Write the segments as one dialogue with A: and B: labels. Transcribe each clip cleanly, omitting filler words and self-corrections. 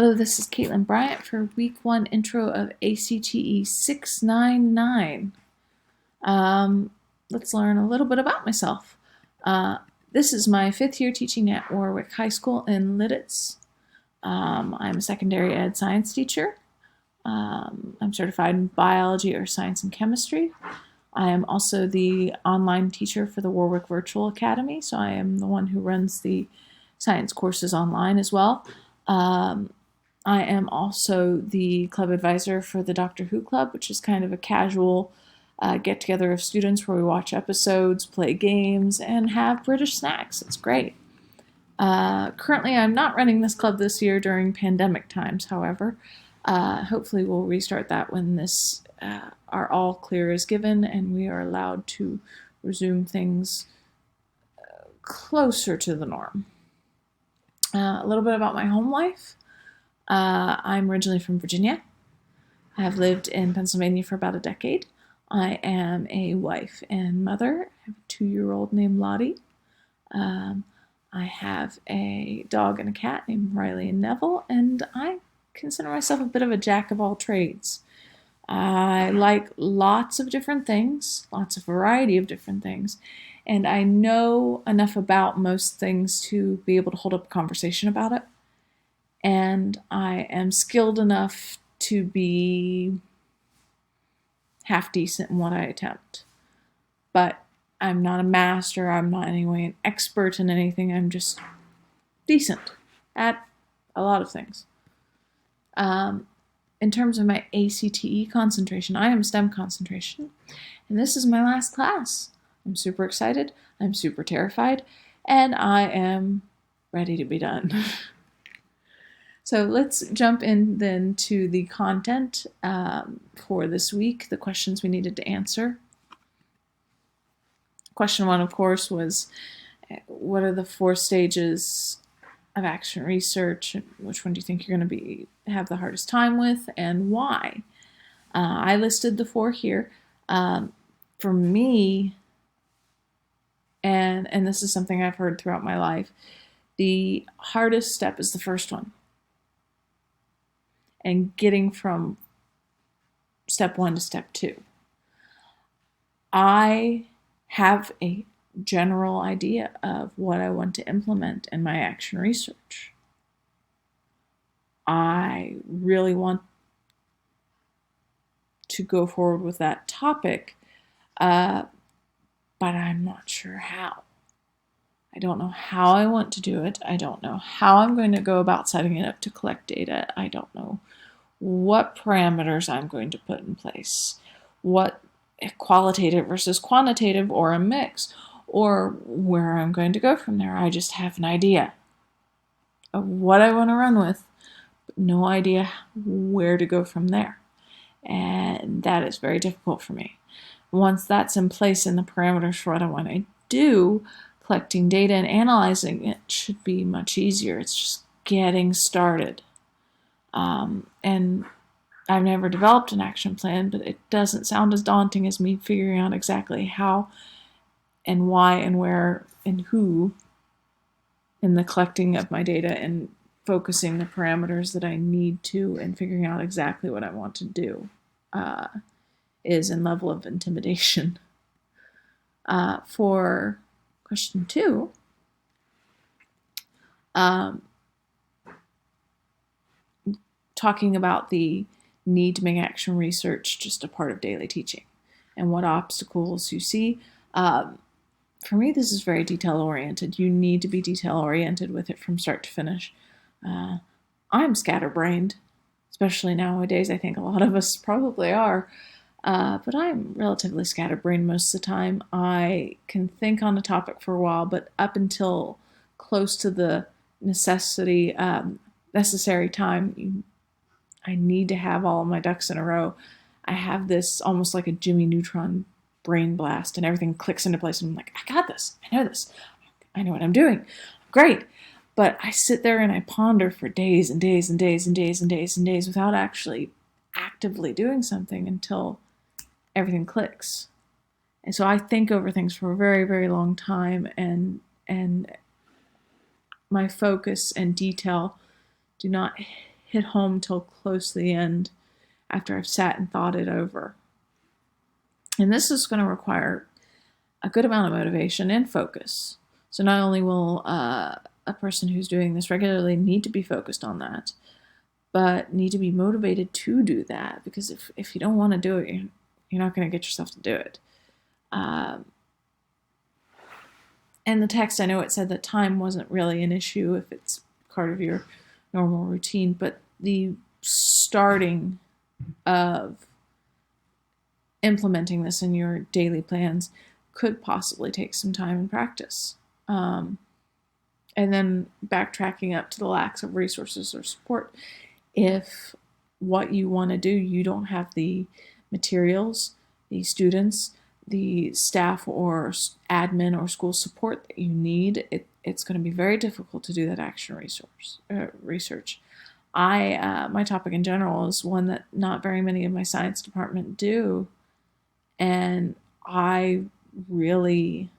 A: Hello, this is Caitlin Bryant for week 1 intro of ACTE 699. Let's learn a little bit about myself. This is my 5th year teaching at Warwick High School in Lidditz. I'm a secondary ed science teacher. I'm certified in biology or science and chemistry. I am also the online teacher for the Warwick Virtual Academy, so I am the one who runs the science courses online as well. I am also the club advisor for the Doctor Who Club, which is kind of a casual get-together of students where we watch episodes, play games, and have British snacks. It's great. Currently, I'm not running this club this year during pandemic times, however. Hopefully we'll restart that when this our all clear is given and we are allowed to resume things closer to the norm. A little bit about my home life. I'm originally from Virginia. I have lived in Pennsylvania for about a decade. I am a wife and mother. I have a 2-year-old named Lottie. I have a dog and a cat named Riley and Neville, and I consider myself a bit of a jack of all trades. I like lots of different things, lots of variety of different things, and I know enough about most things to be able to hold up a conversation about it. And I am skilled enough to be half decent in what I attempt. But I'm not a master, I'm not in any way an expert in anything, I'm just decent at a lot of things. In terms of my ACTE concentration, I am STEM concentration, and this is my last class. I'm super excited, I'm super terrified, and I am ready to be done. So let's jump in then to the content for this week, the questions we needed to answer. Question 1, of course, was what are the 4 stages of action research? Which one do you think you're going to have the hardest time with, and why? I listed the 4 here. For me, and this is something I've heard throughout my life, the hardest step is the first one. And getting from step 1 to step 2. I have a general idea of what I want to implement in my action research. I really want to go forward with that topic, but I'm not sure how. I don't know how I want to do it. I don't know how I'm going to go about setting it up to collect data. I don't know what parameters I'm going to put in place, what qualitative versus quantitative or a mix, or where I'm going to go from there. I just have an idea of what I want to run with, but no idea where to go from there. And that is very difficult for me. Once that's in place and the parameters for what I want to do, collecting data and analyzing it should be much easier. It's just getting started. And I've never developed an action plan, but it doesn't sound as daunting as me figuring out exactly how and why and where and who in the collecting of my data and focusing the parameters that I need to and figuring out exactly what I want to do is in level of intimidation. For question 2, talking about the need to make action research just a part of daily teaching and what obstacles you see. For me, this is very detail-oriented. You need to be detail-oriented with it from start to finish. I'm scatterbrained, especially nowadays. I think a lot of us probably are. But I'm relatively scatterbrained most of the time. I can think on a topic for a while, but up until close to the necessary time, I need to have all of my ducks in a row. I have this almost like a Jimmy Neutron brain blast, and everything clicks into place, and I'm like, I got this. I know this. I know what I'm doing. Great. But I sit there and I ponder for days and days and days and days and days and days without actually actively doing something until everything clicks. And so I think over things for a very, very long time, and my focus and detail do not hit home till close to the end after I've sat and thought it over. And this is going to require a good amount of motivation and focus. So not only will a person who's doing this regularly need to be focused on that, but need to be motivated to do that, because if you don't want to do it, you're not going to get yourself to do it. And the text, I know it said that time wasn't really an issue if it's part of your normal routine, but the starting of implementing this in your daily plans could possibly take some time and practice. And then backtracking up to the lack of resources or support. If what you want to do, you don't have the materials, the students, the staff or admin or school support that you need, it's going to be very difficult to do that action research. My topic in general is one that not very many of my science department do, and I really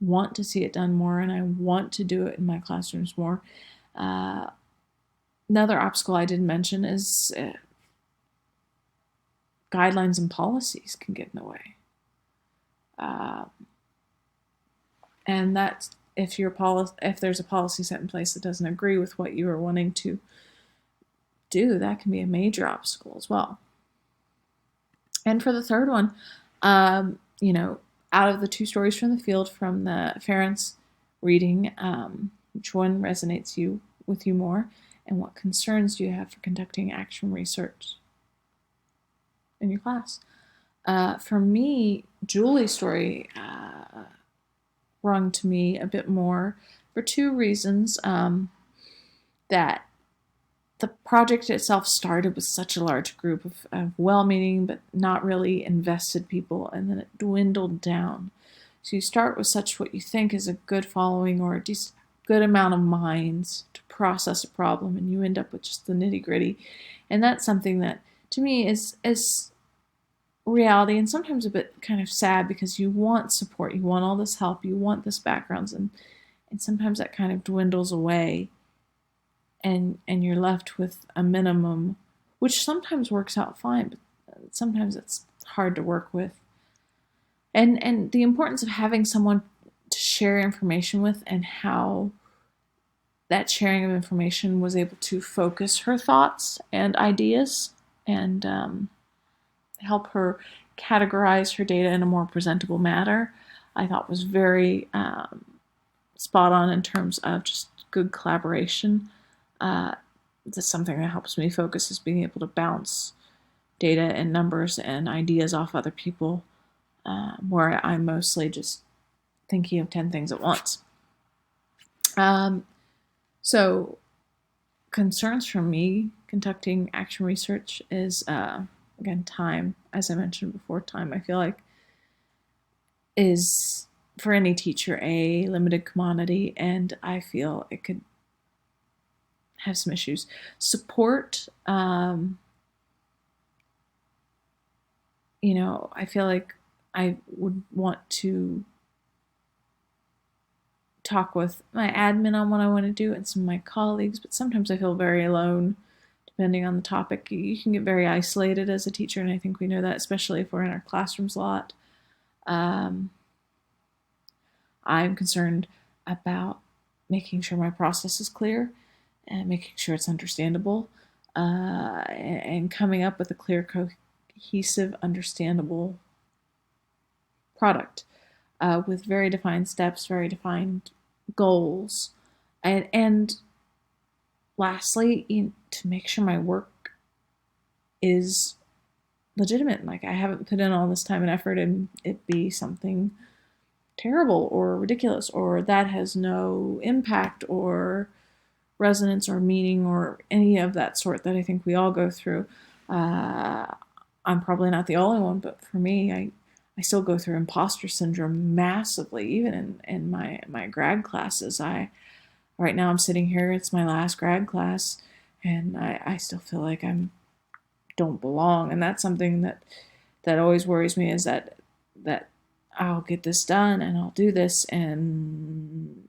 A: want to see it done more, and I want to do it in my classrooms more. Another obstacle I didn't mention is guidelines and policies can get in the way. And that's if there's a policy set in place that doesn't agree with what you are wanting to do, that can be a major obstacle as well. And for the third one, out of the 2 stories from the field from the Ference reading, which one resonates with you more, and what concerns do you have for conducting action research in your class? For me, Julie's story rung to me a bit more for 2 reasons. That the project itself started with such a large group of well-meaning but not really invested people, and then it dwindled down. So you start with such what you think is a good following or a good amount of minds to process a problem, and you end up with just the nitty-gritty. And that's something that, to me, is reality, and sometimes a bit kind of sad, because you want support, you want all this help, you want this backgrounds, and sometimes that kind of dwindles away, and you're left with a minimum, which sometimes works out fine, but sometimes it's hard to work with. And the importance of having someone to share information with, and how that sharing of information was able to focus her thoughts and ideas, and help her categorize her data in a more presentable manner, I thought was very spot on in terms of just good collaboration. That's something that helps me focus, is being able to bounce data and numbers and ideas off other people, where I'm mostly just thinking of 10 things at once. So concerns from me conducting action research is, again, time. As I mentioned before, time, I feel like, is, for any teacher, a limited commodity, and I feel it could have some issues. Support, I feel like I would want to talk with my admin on what I want to do and some of my colleagues, but sometimes I feel very alone depending on the topic. You can get very isolated as a teacher, and I think we know that, especially if we're in our classrooms a lot. I'm concerned about making sure my process is clear and making sure it's understandable, and coming up with a clear, cohesive, understandable product with very defined steps, very defined goals, and lastly, to make sure my work is legitimate. Like, I haven't put in all this time and effort and it be something terrible or ridiculous, or that has no impact or resonance or meaning or any of that sort that I think we all go through. I'm probably not the only one, but for me, I still go through imposter syndrome massively, even in my grad classes. Right now I'm sitting here, it's my last grad class, and I still feel like I don't belong. And that's something that always worries me, is that I'll get this done and I'll do this and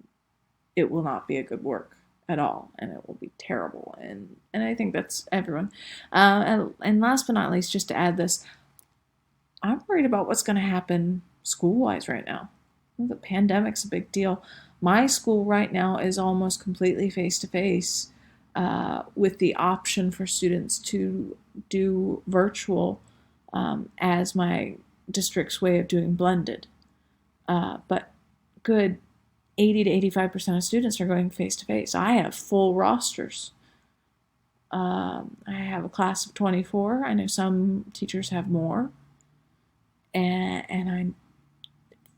A: it will not be a good work. at all, and it will be terrible. And I think that's everyone. And last but not least, just to add this, I'm worried about what's going to happen school-wise right now. The pandemic's a big deal. My school right now is almost completely face-to-face, with the option for students to do virtual as my district's way of doing blended. But good 80 to 85% of students are going face-to-face. I have full rosters. I have a class of 24. I know some teachers have more. And I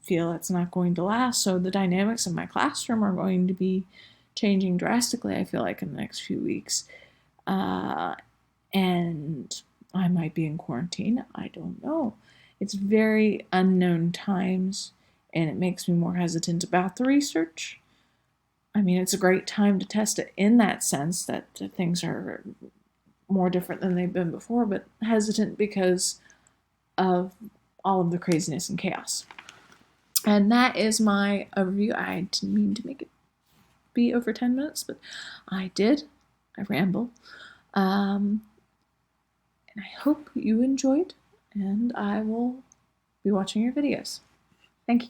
A: feel it's not going to last. So the dynamics of my classroom are going to be changing drastically, I feel like, in the next few weeks. And I might be in quarantine. I don't know. It's very unknown times, and it makes me more hesitant about the research. I mean, it's a great time to test it in that sense that things are more different than they've been before, but hesitant because of all of the craziness and chaos. And that is my overview. I didn't mean to make it be over 10 minutes, but I did. I ramble. And I hope you enjoyed, and I will be watching your videos. Thank you.